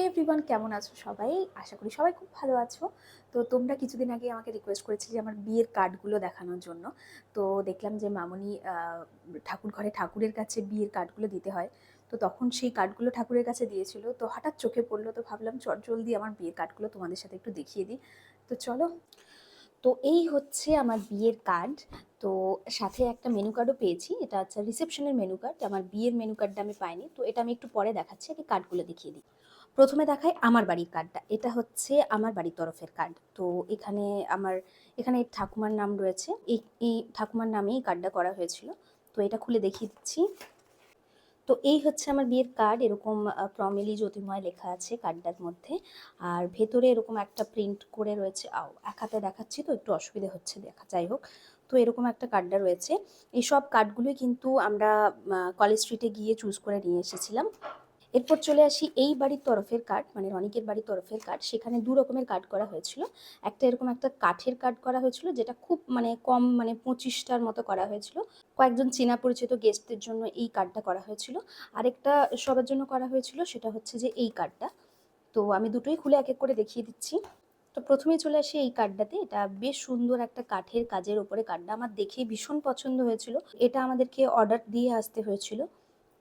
Everyone, কেমন আছো সবাই? আশা করি সবাই খুব ভালো আছো। তো তোমরা কিছুদিন আগে আমাকে রিকোয়েস্ট করেছিলে যে আমার বিয়ের কার্ডগুলো দেখানোর জন্য। তো দেখলাম যে মামনি ঠাকুর ঘরে ঠাকুরের কাছে বিয়ের কার্ডগুলো দিতে হয়। তো তখন সেই কার্ডগুলো ঠাকুরের কাছে দিয়েছিল, তো হঠাৎ চোখে পড়লো, তো ভাবলাম জলদি আমার বিয়ের কার্ডগুলো তোমাদের সাথে একটু দেখিয়ে দিই। তো চলো। তো এই হচ্ছে আমার বিয়ের কার্ড। তো সাথে একটা মেনু কার্ডও পেয়েছি, এটা হচ্ছে রিসেপশনের মেনু কার্ড। আমার বিয়ের মেনু কার্ডটা আমি পাইনি, তো এটা আমি একটু পরে দেখাচ্ছি, আগে কার্ডগুলো দেখিয়ে দিই। প্রথমে দেখাই আমার বাড়ির কার্ডটা। এটা হচ্ছে আমার বাড়ির তরফের কার্ড। তো এখানে আমার এখানে ঠাকুমার নাম রয়েছে, এই এই ঠাকুমার নামেই কার্ডটা করা হয়েছিল। তো এটা খুলে দেখিয়ে দিচ্ছি। তো এই হচ্ছে আমার বিয়ের কার্ড, এরকম প্রমিলি জ্যোতির্ময় লেখা আছে কার্ডটার মধ্যে। আর ভেতরে এরকম একটা প্রিন্ট করে রয়েছে, এক হাতে দেখাচ্ছি তো একটু অসুবিধা হচ্ছে দেখা, যাই হোক। তো এরকম একটা কার্ডটা রয়েছে। এই সব কার্ডগুলোই কিন্তু আমরা কলেজ স্ট্রিটে গিয়ে চুজ করে নিয়ে এসেছিলাম। এরপর চলে আসি এই বাড়ির তরফের কার্ড, মানে রনিকের বাড়ির তরফের কার্ড। সেখানে দু রকমের কার্ড করা হয়েছিল। একটা এরকম একটা কাঠের কার্ড করা হয়েছিল, যেটা খুব কম, 25টার মতো করা হয়েছিল। কয়েকজন চেনা পরিচিত গেস্টদের জন্য এই কার্ডটা করা হয়েছিল। আরেকটা সবার জন্য করা হয়েছিল, সেটা হচ্ছে যে এই কার্ডটা। তো আমি দুটোই খুলে এক এক করে দেখিয়ে দিচ্ছি। তো প্রথমেই চলে আসি এই কার্ডটাতে। এটা বেশ সুন্দর একটা কাঠের কাজের ওপরে কার্ডটা, আমার দেখে ভীষণ পছন্দ হয়েছিল। এটা আমাদেরকে অর্ডার দিয়ে আসতে হয়েছিল,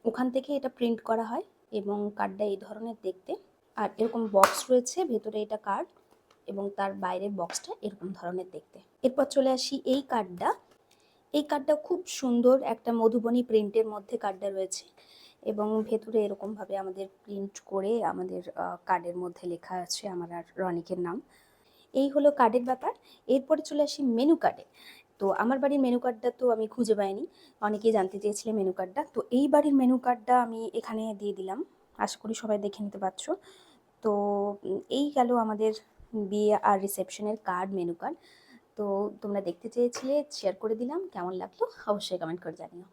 ওখান থেকে এটা প্রিন্ট করা হয়। এবং কার্ডটা এই ধরনের দেখতে। আর এরকম বক্স রয়েছে ভেতরে, এটা কার্ড, এবং তার বাইরের বক্সটা এরকম ধরনের দেখতে। এরপর চলে আসি এই কার্ডটা। এই কার্ডটা খুব সুন্দর, একটা মধুবনী প্রিন্টের মধ্যে কার্ডটা রয়েছে, এবং ভেতরে এরকমভাবে আমাদের প্রিন্ট করে আমাদের কার্ডের মধ্যে লেখা আছে আমার আর রনিকের নাম। এই হলো কার্ডের ব্যাপার। এরপরে চলে আসি মেনু কার্ডে। তো আমার বাড়ির মেনু কার্ডটা তো আমি খুঁজে পাইনি, অনেকেই জানতে চেয়েছিলেন মেনু কার্ডটা। তো এই বাড়ির মেনু কার্ডটা আমি এখানে দিয়ে দিলাম, আশা করি সবাই দেখে নিতে পারছো। তো এই গেল আমাদের বিয়ে আর রিসেপশনের কার্ড, মেনু কার্ড। তো তোমরা দেখতে চেয়েছিলে, শেয়ার করে দিলাম। কেমন লাগলো অবশ্যই কমেন্ট করে জানিও।